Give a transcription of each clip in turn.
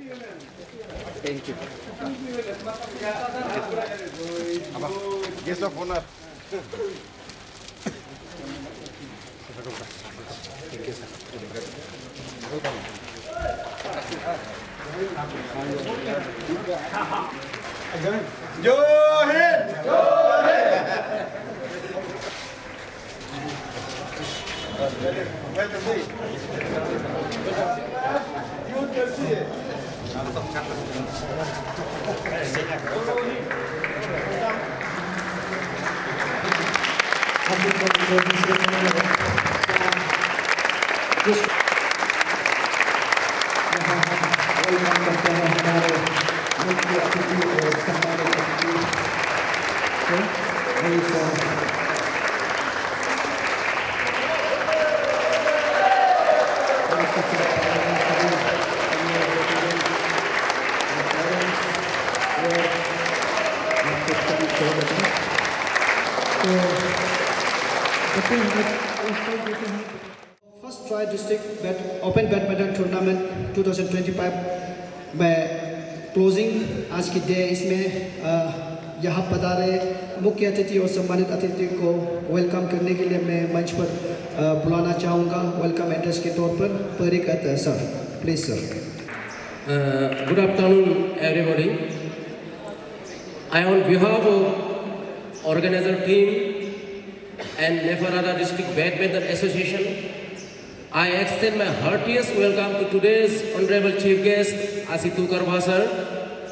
Thank you. Guest of honor. Thank you, sir. First try district open badminton tournament 2025 में closing आज की day इसमें यहाँ पधारे मुख्य अतिथि और सम्मानित अतिथि को वेलकम करने के लिए मैं मंच पर बुलाना चाहूँगा वेलकम एड्रेस के तौर पर परिकत sir please sir. Good afternoon, everybody. I, on behalf of organizer team and Neferada District Badminton Association, I extend my heartiest welcome to today's honorable chief guest, Asitukar Basar,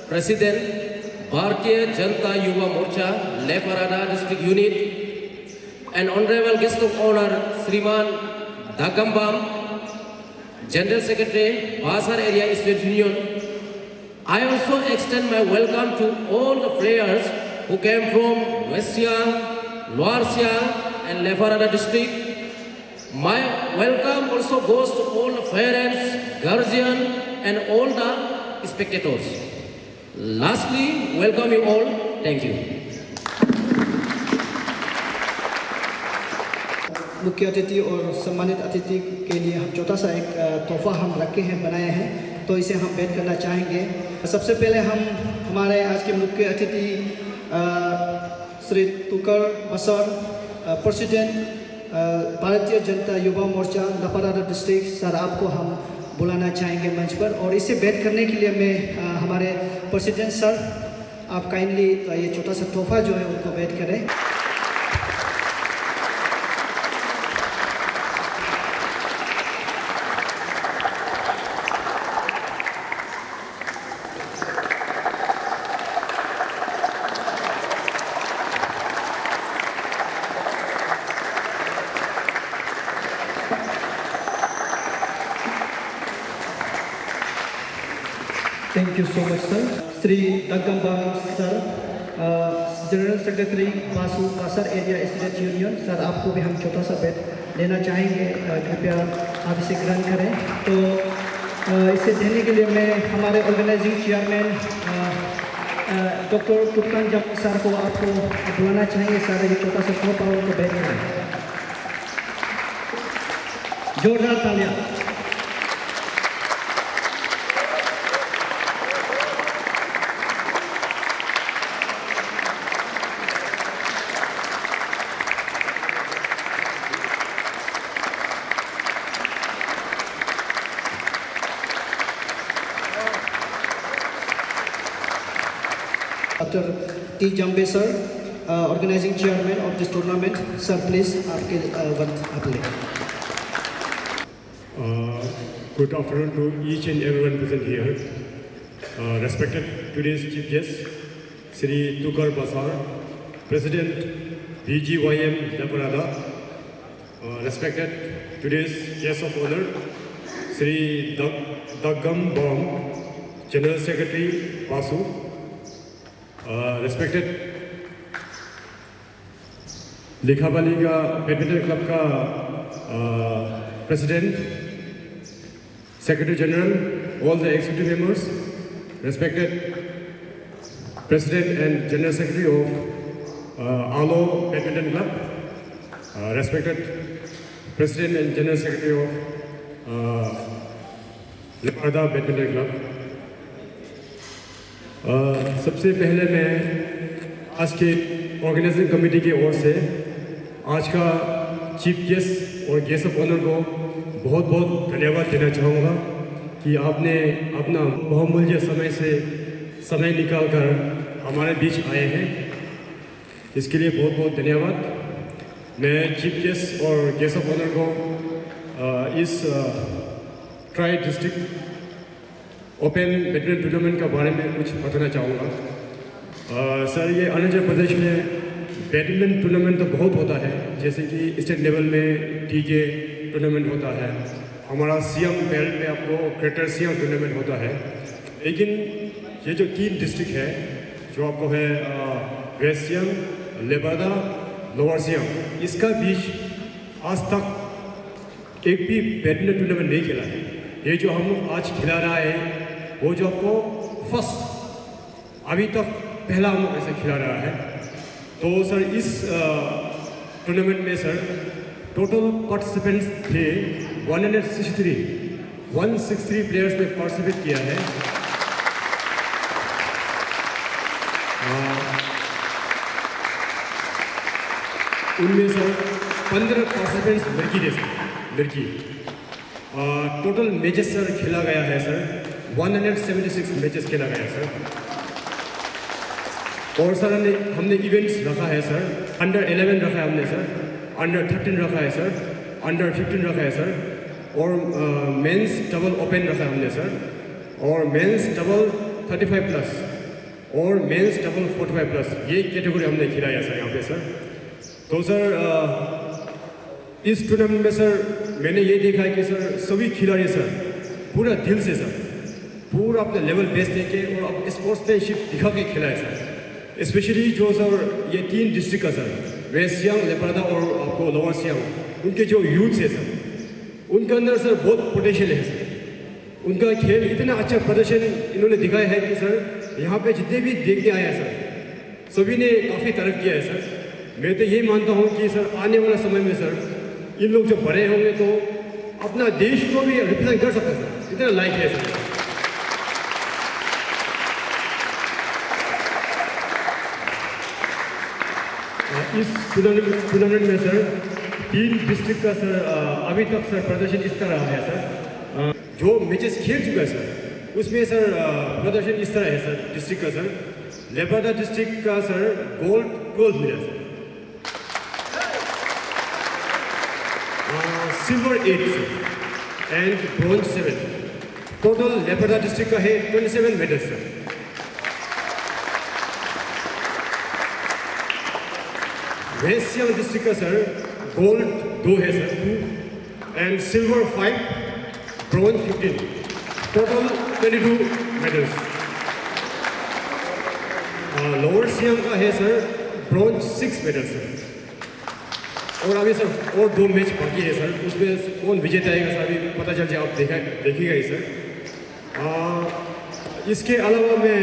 President, Bharatiya Janata Yuva Morcha, Neferada District Unit, and honorable guest of honor, Sriman Dagambam, General Secretary, Basar Area Student Union. I also extend my welcome to all the players who came from West Siang, Lower Siang, and Neferada District. My welcome also goes to all the parents, guardians, and all the spectators. Lastly, welcome you all. Thank you. मुख्य अतिथि और सम्मानित अतिथि के लिए हम छोटा सा एक तोहफा हम रखे हैं बनाए हैं तो इसे हम भेंट करना चाहेंगे. सबसे पहले हम हमारे आज के मुख्य अतिथि श्री तुकर बसर president Bharatiya Janata Yuva Morcha नेफरादा district sir आपको हम बुलाना चाहेंगे मंच पर और इसे भेंट करने के लिए मैं हमारे प्रेसिडेंट सर आप काइंडली ये छोटा सा तोहफा जो है उनको भेंट करें. Thank you so much, sir. Sri Dagambam, sir, general secretary Basu Basar area student union sir आपको भी हम छोटा सा भेंट लेना चाहेंगे कृपया आप इसे ग्रहण करें. तो इसे देने के लिए मैं हमारे ऑर्गेनाइजिंग चेयरमैन डॉक्टर तुक्कन जम सर को आपको बुलाना चाहेंगे. सर ये छोटा सा शो पावर को भेंट करें. जोरदार तालियां. Dr. T. Jambe sir, organizing chairman of this tournament. Sir, please, आपके वक्त आप ले. Good afternoon to each and everyone present here. Respected today's chief guest, Sri Tukar Basar, President BGYM Neferada. Respected today's guest of honor, Sri Dagambam, General Secretary Basu. Respected लिखाबालिगा badminton club का president, secretary general, all the executive members, respected president and general secretary of Alo Badminton Club, respected president and general secretary of Neferada Badminton Club, सबसे पहले मैं आज के organising committee की ओर से आज का चीफ गेस्ट और गेस्ट ऑफ ऑनर को बहुत बहुत धन्यवाद देना चाहूँगा कि आपने अपना बहुमूल्य समय निकाल कर हमारे बीच आए हैं। इसके लिए बहुत बहुत धन्यवाद। मैं चीफ गेस्ट और गेस्ट ऑफ ऑनर को इस try district open badminton tournament के बारे में कुछ बताना चाहूँगा। सर, ये अरुणाचल प्रदेश में बैडमिंटन टूर्नामेंट तो बहुत होता है, जैसे कि स्टेट लेवल में टीजे टूर्नामेंट होता है, हमारा सियांग बेल्ट में आपको ग्रेटर सियांग टूर्नामेंट होता है। लेकिन ये जो 3 डिस्ट्रिक्ट है जो आपको है वेस्ट सियांग, लेपारादा, लोअर सियांग, इसका बीच आज तक एक भी बैडमिंटन टूर्नामेंट नहीं खेला है। ये जो हम लोग आज खिला रहा है वो जो आपको फर्स्ट अभी तक पहला हम लोग ऐसे खिला रहा है। तो सर, इस टूर्नामेंट में सर टोटल पार्टिसिपेंट्स थे 163 प्लेयर्स ने पार्टिसिपेट किया है। उनमें सर 15 पार्टिसिपेंट्स लड़की। टोटल मैचेस सर खेला गया है सर 176 मैचेस खेला गया है सर। और सर हमने इवेंट्स रखा है सर, अंडर 11 रखा है हमने सर, अंडर 13 रखा है सर, अंडर 15 रखा है सर, और मेंस डबल ओपन रखा है हमने सर, और मेंस डबल 35 प्लस और मेंस डबल 45 प्लस, ये कैटेगरी हमने खिलाया सर यहाँ पे सर। तो सर इस टूर्नामेंट में सर मैंने ये देखा है कि सर सभी खिलाड़ी सर पूरा दिल से सर पूरा अपना लेवल बेस्ट देके और अब स्पोर्ट्समैनशिप दिखा के खिला है सर। स्पेशली जो सर ये 3 डिस्ट्रिक्ट का सर वेस्ट सियांग, लेपारादा और आपको लोअर सियांग, उनके जो यूथ है सर उनके अंदर सर बहुत पोटेंशियल है सर। उनका खेल इतना अच्छा प्रदर्शन इन्होंने दिखाया है कि सर यहाँ पे जितने भी देखने आए हैं सर सभी ने काफ़ी तारीफ किया है सर। मैं तो यही मानता हूँ कि सर आने वाला समय में सर इन लोग जब बड़े होंगे तो अपना देश को भी रिप्रेजेंट कर सकते हैं, इतना लाइक है सर। इस टूर्नामेंट में सर 3 डिस्ट्रिक्ट का सर अभी तक सर प्रदर्शन इस तरह है सर। जो मैचेस खेल चुका है सर उसमें सर प्रदर्शन इस तरह है सर। डिस्ट्रिक्ट का सर लेपारादा डिस्ट्रिक्ट का सर गोल्ड 12 मिला sir, silver 8 and bronze 7। Total Leparada district का है 27 medals sir. West Siang district का सर गोल्ड 2 है sir, 2 and silver 5, bronze 15, total 22 medals. Lower Siang का है सर ब्रॉन्ज 6 मेडल्स सर। और अभी सर और 2 मैच बाकी है सर, उसमें कौन विजेता आएगा सर अभी पता चल जाए, आप देखिएगा ही सर। इसके अलावा मैं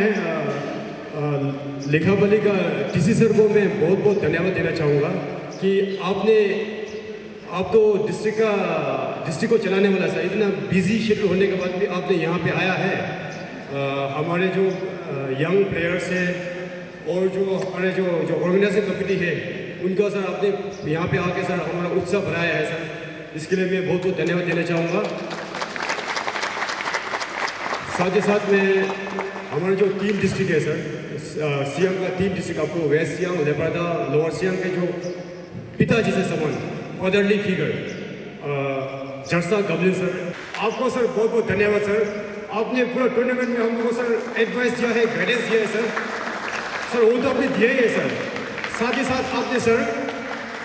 लेखापली का टीसी सर को मैं बहुत बहुत धन्यवाद देना चाहूँगा कि आप तो डिस्ट्रिक्ट को चलाने वाला सर, इतना बिजी शेड्यूल होने के बाद भी आपने यहाँ पे आया है। हमारे जो यंग प्लेयर्स हैं और जो हमारे जो ऑर्गेनाइजिंग कमेटी है उनका सर आपने यहाँ पे आके सर हमारा उत्साह बढ़ाया है सर, इसके लिए मैं बहुत बहुत धन्यवाद देना चाहूँगा। साथ ही साथ में हमारे जो 3 डिस्ट्रिक्ट है सर, सियांग का 3 डिस्ट्रिक्ट, आपको वेस्ट सियांग, लेपारादा, लोअर सियांग के जो पिताजी से समान फादरली फिगर जरसा गबलिन सर, आपको सर बहुत बहुत धन्यवाद सर। आपने पूरा टूर्नामेंट में हमको सर एडवाइस दिया है, गाइडेंस दिया है सर वो तो आपने दिया ही है सर। साथ ही साथ आपने सर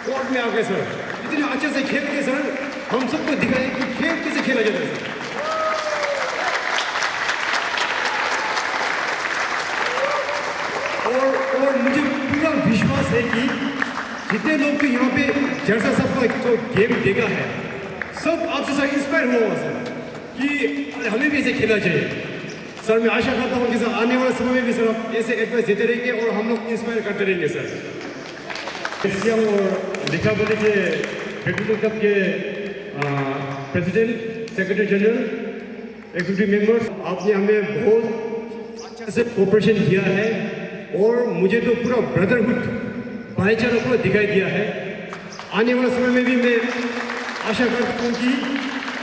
कोर्ट में आके सर इतने अच्छे से खेल के सर हम सबको दिखाया कि खेल कैसे खेला जाता है सर। और मुझे पूरा विश्वास है कि जितने लोग भी यहाँ पे जैसा सबका जो गेम देखा है सब आपसे सर इंस्पायर हुआ सर कि हमें भी ऐसे खेलना चाहिए सर। मैं आशा करता हूँ कि सर आने वाले समय में भी सर आप ऐसे एडवाइस देते रहेंगे और हम लोग इंस्पायर करते रहेंगे सर। और लेखापली के बैडमिंटन कप के president, secretary general, executive members, आपने हमें बहुत अच्छा से कोऑपरेशन किया है और मुझे तो पूरा ब्रदरहुड भाईचारा पूरा दिखाई दिया है। आने वाले समय में भी मैं आशा करता हूँ कि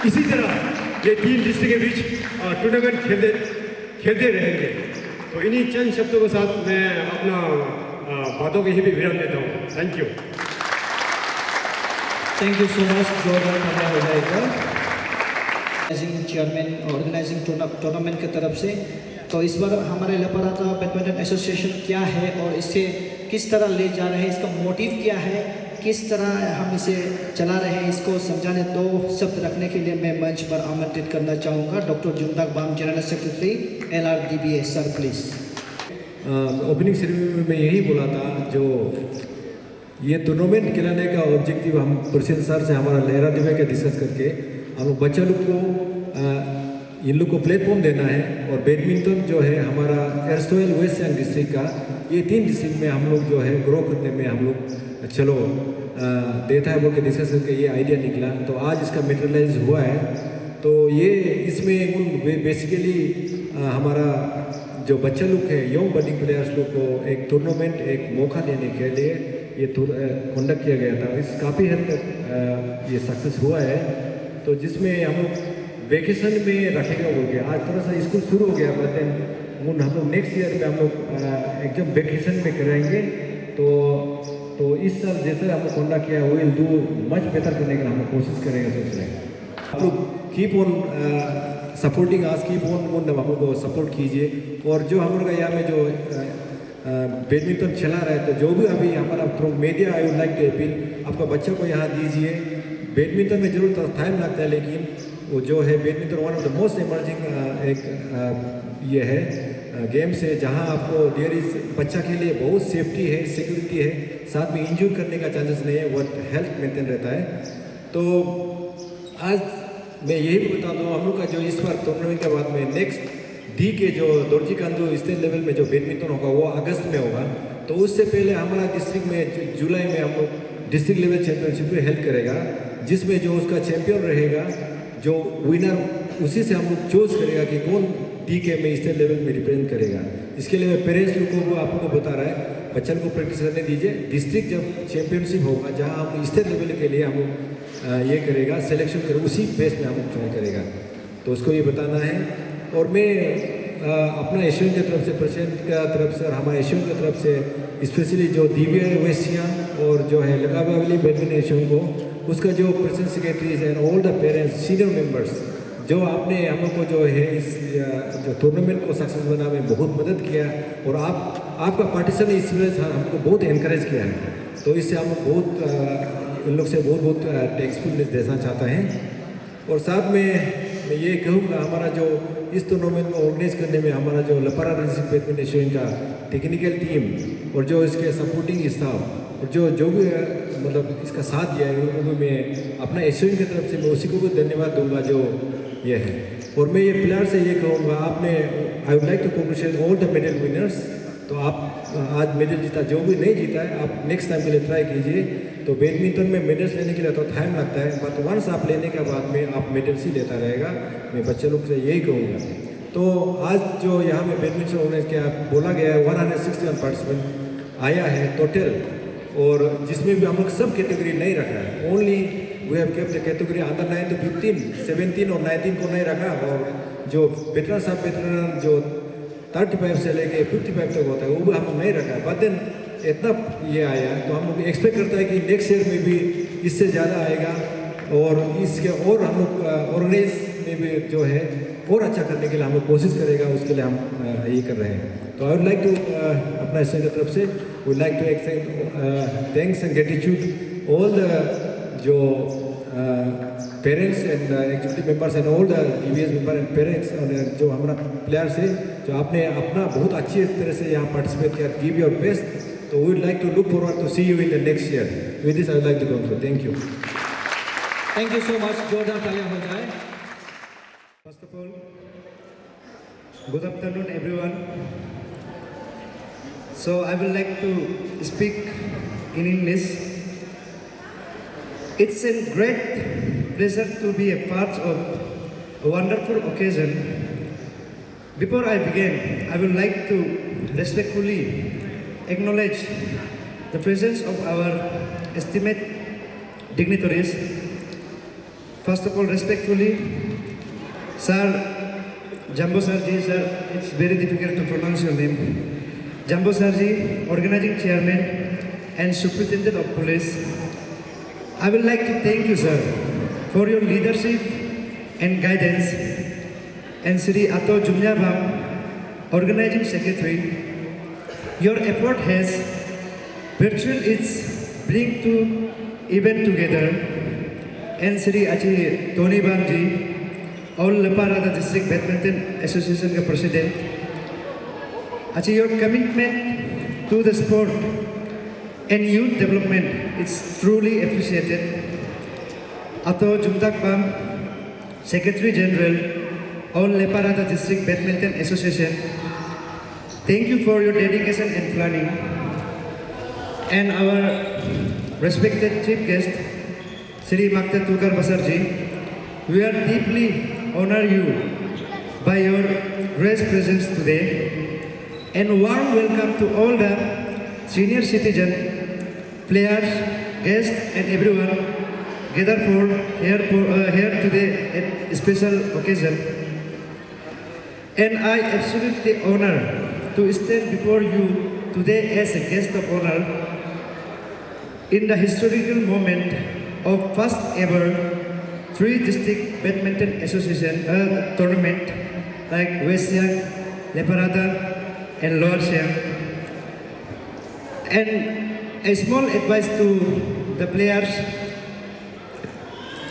इसी तरह ये 3 डिस्ट्रिक्ट के बीच टूर्नामेंट खेलते रहेंगे। तो इन्हीं चंद शब्दों के साथ मैं अपना बातों के ही भी विराम देता हूँ। Thank you. Thank you so much. जोरदार तालियां हो जाएगा ऑर्गेनाइजिंग चेयरमैन ऑर्गेनाइजिंग टूर्नामेंट की तरफ से। तो इस बार हमारे लपराता बैडमिंटन एसोसिएशन क्या है और इसे किस तरह ले जा रहे हैं, इसका मोटिव क्या है, किस तरह हम इसे चला रहे हैं, इसको समझाने 2 शब्द रखने के लिए मैं मंच पर आमंत्रित करना चाहूँगा doctor Jumdak Bam, general secretary LRDBA sir, please. Opening ceremony में यही बोला था, जो ये टूर्नामेंट खिलाने का ऑब्जेक्टिव हम प्रेसिडेंट सर से हमारा लहरा दिवे का डिस्कस करके हम लोग बच्चा लोग को इन लोग को प्लेटफॉर्म देना है। और बैडमिंटन जो है हमारा एर्सोयल वेस्ट सियांग डिस्ट्रिक्ट का, ये 3 डिस्ट्रिक्ट में हम लोग जो है ग्रो करने में हम लोग चलो देता है बोल के डिस्कस करके ये आइडिया निकला। तो आज इसका मटेरियलाइज हुआ है। तो ये इसमें बेसिकली हमारा जो बच्चा लोग है, यंग बडिंग प्लेयर्स लोग को एक टूर्नामेंट, एक मौका देने के लिए ये कंडक्ट किया गया था। इस काफ़ी हद तक ये सक्सेस हुआ है। तो जिसमें हम लोग वेकेशन में रखेगा बोल के, आज थोड़ा सा स्कूल शुरू हो गया, बट हम लोग नेक्स्ट ईयर में हम लोग एकदम वेकेशन में कराएंगे। तो इस साल जैसे हम लोग कंडक्ट किया विल डू मच बेटर करने का हम लोग कोशिश करेंगे, सोच रहे हैं। आप लोग keep on supporting us, keep on हम लोग को सपोर्ट कीजिए। और जो हम लोग का यहाँ में जो बैडमिंटन चला रहा है, तो जो भी अभी हमारा through media I would like to appeal, आपका बच्चा को यहाँ दीजिए। बैडमिंटन में जरूर थोड़ा टाइम लगता है, लेकिन वो जो है badminton one of the most emerging एक ये है गेम्स है, जहाँ आपको देयर इज बच्चा के लिए बहुत सेफ्टी है, सिक्योरिटी है, साथ में इंजूर करने का चांसेस नहीं है, वो हेल्थ मेंटेन रहता है। तो आज मैं यही भी बता दूँ, हम लोग का जो इस बार टूर्नामेंट के बाद में नेक्स्ट डी के जो दोरजी कांदू स्टेट लेवल में जो बैडमिंटन होगा वो अगस्त में होगा। तो उससे पहले हमारा डिस्ट्रिक्ट में जुलाई में हम लोग डिस्ट्रिक्ट लेवल चैंपियनशिप में हेल्प करेगा, जिसमें जो उसका चैंपियन रहेगा, जो विनर, उसी से हम लोग चूज करेगा कि कौन DK में स्टेट लेवल में रिप्रेजेंट करेगा। इसके लिए मैं पेरेंट्स लोगों को आप लोगों को बता रहा है, बच्चों को प्रैक्टिस करने दीजिए। डिस्ट्रिक्ट जब चैंपियनशिप होगा, जहाँ हम स्टेट लेवल के लिए हम लोग ये करेगा, सिलेक्शन करेगा, उसी बेस में हम लोग ज्वाइन करेगा। तो उसको ये बताना है। और मैं अपना एशियन की तरफ से, प्रेसिडेंट का तरफ से और हमारे एशियन की तरफ से स्पेशली जो DBI वेस्ट सियांग और जो है लगाबावली बैडमिंटन एशियन को, उसका जो president secretaries and all the parents, senior members, जो आपने हम लोग को जो है इस जो टूर्नामेंट को सक्सेस बनाने में बहुत मदद किया, और आपका पार्टिसिपेशन इसमें हमको बहुत इनकरेज किया है। तो इससे हम बहुत इन लोग से बहुत एक्सपीरियंस देना चाहता है। और साथ में मैं ये कहूँगा, हमारा जो इस टूर्नामेंट को ऑर्गेनाइज करने में हमारा जो लपारा डिस्ट्रिक्ट बैडमिंटन एसोसिएशन का टेक्निकल टीम और जो इसके सपोर्टिंग स्टाफ और जो भी मतलब इसका साथ दिया है, उनको भी मैं अपना एसोसिएशन की तरफ से मैं उसी को भी धन्यवाद दूंगा जो ये है। और मैं ये प्लेयर से ये कहूँगा, आपने I would like to congratulate all the medal winners. तो आप आज मेडल जीता, जो भी नहीं जीता है आप नेक्स्ट टाइम के लिए ट्राई कीजिए। तो बैडमिंटन में मेडल्स लेने के लिए तो टाइम लगता है, बट वंस आप लेने के बाद में आप मेडल्स ही लेता रहेगा। मैं बच्चे लोग से यही कहूँगा। तो आज जो यहाँ में बैडमिंटन ऑर्गेनाइज किया, बोला गया है 161 पार्टिसिपेंट आया है टोटल, और जिसमें भी हम लोग सब कैटेगरी नहीं रखा है। Only we have kept the category under 9 to 15, 17 और 19 को नहीं रखा। और जो वेटरन सब वेटरन जो 35 से लेके 55 तक होता है, वो भी हम लोग नहीं रखा। बट देन इतना ये आया, तो हम लोग एक्सपेक्ट करता है कि नेक्स्ट ईयर में भी इससे ज़्यादा आएगा, और इसके और हम लोग ऑर्गेनाइज में भी जो है और अच्छा करने के लिए हम लोग कोशिश करेगा, उसके लिए हम ये कर रहे हैं। तो आई वुड लाइक टू अपना एसोसिएशन की तरफ से would like to extend thanks and gratitude all the जो parents and executive members and all the DBS member and parents, और जो हमारा प्लेयर्स है, जो आपने अपना बहुत अच्छी तरह से यहाँ पार्टिसिपेट किया, गिव योर बेस्ट। तो we would like to look forward to see you in the next year. With this I would like to conclude. Thank you. Thank you so much. जोरदार तालियां हो जाए। First of all, good afternoon everyone. So I would like to speak in English. It's a great pleasure to be a part of a wonderful occasion Before I begin, I would like to respectfully acknowledge the presence of our esteemed dignitaries. First of all, respectfully, Sir Jambo Sarji, sir, it's very difficult to pronounce your name. Jambo Sarji, Organizing Chairman and Superintendent of Police. I would like to thank you, sir, for your leadership and guidance. And Sri Ato Jumnyabam, Organizing Secretary, your effort has virtual its bring to event together. And Sri Achi Tony Bamji, all Leparada District Badminton Association के President, Achi your commitment to the sport and youth development is truly appreciated. Ato Jumtak Bam, Secretary General, all Leparada District Badminton Association, thank you for your dedication and planning. And our respected chief guest, Sri Makta Tukar Basarji, we are deeply honor you by your grace presence today. And warm welcome to all the senior citizen, players, guests, and everyone gathered here today at a special occasion. And I absolutely honor to stand before you today as a guest of honor in the historical moment of first ever 3 district badminton association tournament like West Siang, Leparada and Lower Siang. And a small advice to the players,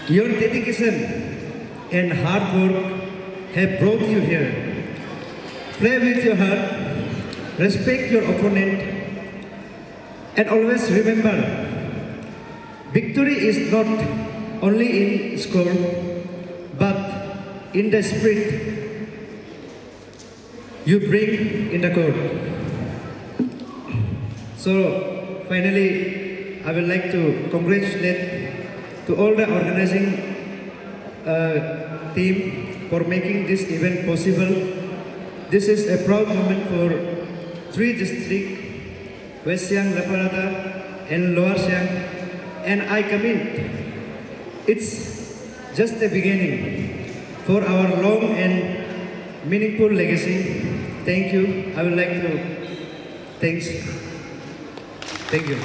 your dedication and hard work have brought you here. Play with your heart, respect your opponent, and always remember, victory is not only in score, but in the spirit you bring in the court. So, finally, I would like to congratulate to all the organizing team for making this event possible. This is a proud moment for 3 districts, West Siang, Leparada and Lower Siang, and I commit. It's just the beginning for our long and meaningful legacy. Thank you. I would like to thank you.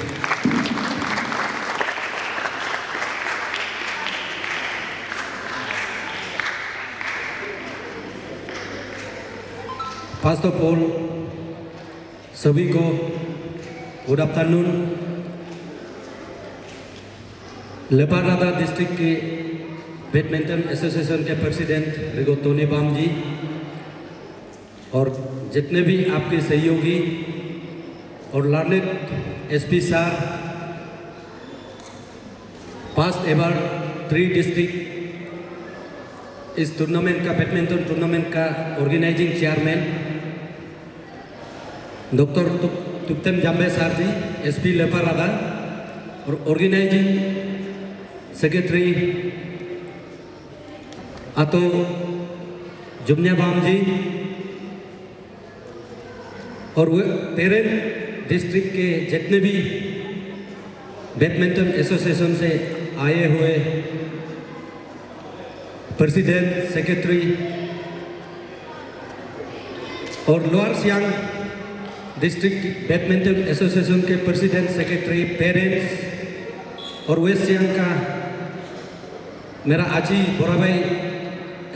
First of all, सभी को good afternoon. Leparada district के badminton association के president Rigo Tony Bam ji और जितने भी आपके सहयोगी और learned SP sir, first ever 3 district इस टूर्नामेंट का बैडमिंटन टूर्नामेंट का organising chairman doctor Tuptem Jambe sir ji, SP Leparada, और ऑर्गेनाइजिंग सेक्रेटरी आतो जुम्न्याबाम जी, और पेरेंट डिस्ट्रिक्ट के जितने भी बैडमिंटन एसोसिएशन से आए हुए प्रेसिडेंट, सेक्रेटरी, और lower Siang district badminton association के प्रेसिडेंट, सेक्रेटरी, पेरेंट्स, और वेस्ट सियांग का मेरा आची बोरा भाई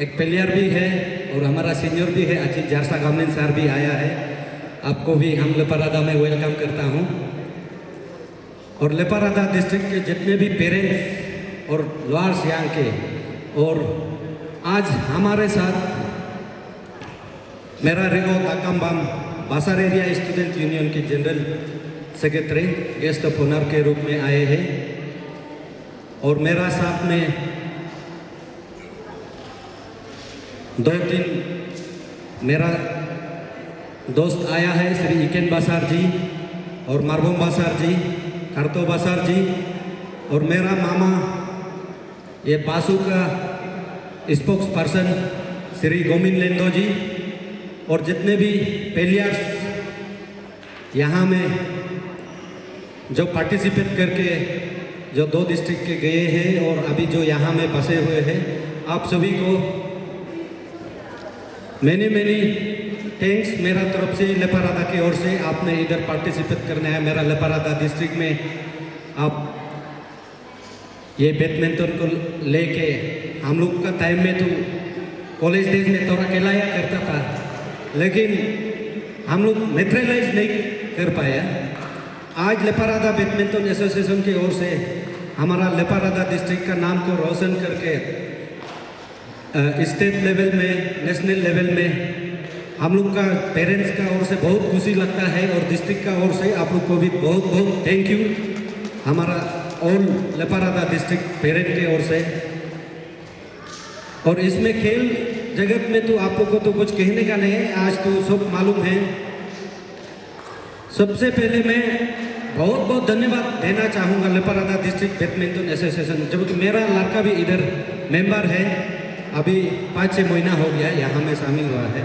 एक प्लेयर भी है और हमारा सीनियर भी है, आची जारसा गवर्नमेंट सर भी आया है। आपको भी हम लेपारादा में वेलकम करता हूँ। और लेपारादा डिस्ट्रिक्ट के जितने भी पेरेंट्स और लोअर सियांग के, और आज हमारे साथ मेरा Rigo Takambam Basar area student union के general secretary guest of honour के रूप में आए हैं, और मेरा साथ में 2-3 मेरा दोस्त आया है, श्री इकेन बासार जी और मारबोम बासार जी, कार्तो बासार जी, और मेरा मामा ये पासू का स्पोक्स पर्सन श्री गोमिन लेंदो जी, और जितने भी प्लेयर्स यहाँ में जो पार्टिसिपेट करके जो 2 डिस्ट्रिक्ट के गए हैं और अभी जो यहाँ में बसे हुए हैं, आप सभी को मैनी थैंक्स मेरा तरफ से लेपारादा की ओर से। आपने इधर पार्टिसिपेट करना है मेरा लेपारादा डिस्ट्रिक्ट में। आप ये बैडमिंटन को लेके हम लोग का टाइम में तो कॉलेज डेज में थोड़ा खिलाया करता था, लेकिन हम लोग नेचुरलाइज नहीं कर पाया। आज लेपारादा बैडमिंटन एसोसिएशन की ओर से हमारा लेपारादा डिस्ट्रिक्ट का नाम को रोशन करके स्टेट लेवल में, नेशनल लेवल में हम लोग का पेरेंट्स का ओर से बहुत खुशी लगता है और डिस्ट्रिक्ट का ओर से आप लोग को भी बहुत बहुत थैंक यू, हमारा ऑल लेपारादा डिस्ट्रिक्ट पेरेंट के ओर से। और इसमें खेल जगत में तो आप लोग को तो कुछ कहने का नहीं है, आज तो सब मालूम है। सबसे पहले मैं बहुत बहुत धन्यवाद देना चाहूँगा लेपारादा डिस्ट्रिक्ट बैडमिंटन एसोसिएशन, जबकि मेरा लड़का भी इधर मेंबर है, अभी 5-6 महीना हो गया यहाँ में शामिल हुआ है।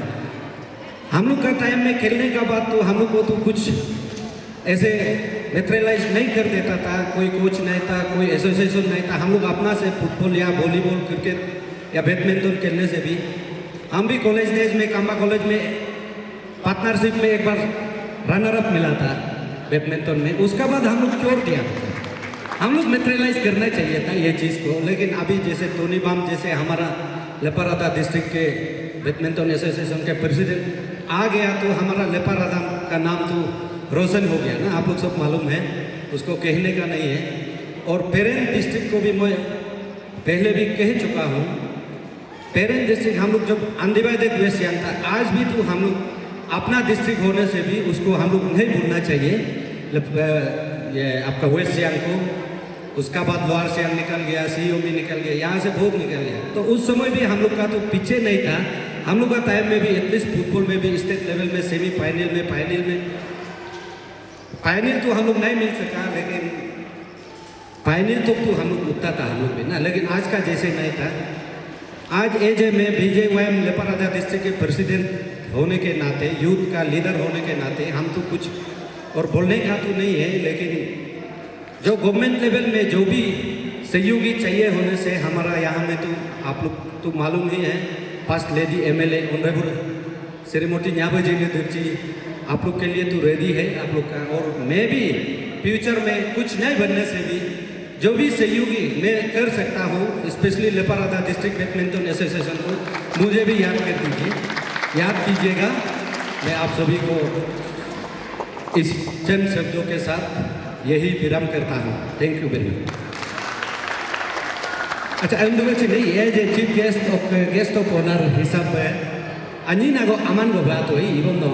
हम लोग का टाइम में खेलने का बाद तो हम लोग को तो कुछ ऐसे नेचुरलाइज नहीं कर देता था, कोई कोच नहीं था, कोई एसोसिएशन नहीं था। हम लोग अपना से फुटबॉल या वॉलीबॉल, क्रिकेट या बैडमिंटन खेलने से भी हम भी कॉलेज डेज में कामा कॉलेज में पार्टनरशिप में एक बार रनर अप मिला था बैडमिंटन में। उसका बाद हम लोग छोड़ दिया, हम लोग नेचुरलाइज करना चाहिए था ये चीज़ को। लेकिन अभी जैसे टोनी बाम जैसे हमारा लेपारादा डिस्ट्रिक्ट के बैडमिंटन एसोसिएशन के प्रेसिडेंट आ गया तो हमारा लेपारादा का नाम तो रोशन हो गया ना, आप लोग सब मालूम है, उसको कहने का नहीं है। और पेरेंट डिस्ट्रिक्ट को भी मैं पहले भी कह चुका हूँ, पेरेंट डिस्ट्रिक्ट हम लोग जब अनडिवाइडेड वेस्ट सियांग था, आज भी तो हम लोग अपना डिस्ट्रिक्ट होने से भी उसको हम लोग नहीं भूलना चाहिए। ये आपका वेस्ट सियांग को, उसका बाद लोअर सियांग निकल गया, सीओमी निकल गया, यहाँ से बहुत निकल गया। तो उस समय भी हम लोग का तो पीछे नहीं था, हम लोग का टाइम में भी एटलीस्ट फुटबॉल में भी स्टेट लेवल में सेमीफाइनल में, फाइनल तो हम लोग नहीं मिल सका, लेकिन फाइनल तो हम लोग उठता था हम लोग भी ना। लेकिन आज का जैसे नहीं था। आज एज में BJYM लेपारादा डिस्ट्रिक्ट के प्रेसिडेंट होने के नाते, यूथ का लीडर होने के नाते हम तो कुछ और बोलने का तो नहीं है, लेकिन जो गवर्नमेंट लेवल में जो भी सहयोगी चाहिए होने से हमारा यहाँ में तो आप लोग तो मालूम ही है, first lady MLA honourable Shrimati Nyabji ji आप लोग के लिए तो रेडी है आप लोग का। और मैं भी फ्यूचर में कुछ नहीं बनने से भी जो भी सहयोगी मैं कर सकता हूँ, specially Leparada district badminton association को मुझे भी याद कर दीजिए, याद कीजिएगा। मैं आप सभी को इस चंद शब्दों के साथ यही विराम करता हूँ। Thank you very much. अच्छा, अंदर नहीं ये जो चीफ गेस्ट ऑफ ऑनर हिसाब में अन्य नागो अमान गो बात हुई इवन नो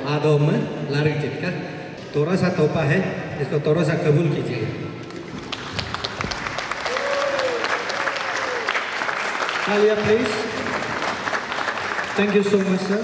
आदो में लारी चिटका थोड़ा सा तोहफा है, इसको थोड़ा सा कबूल कीजिए। Alia, please. Thank you so much, sir.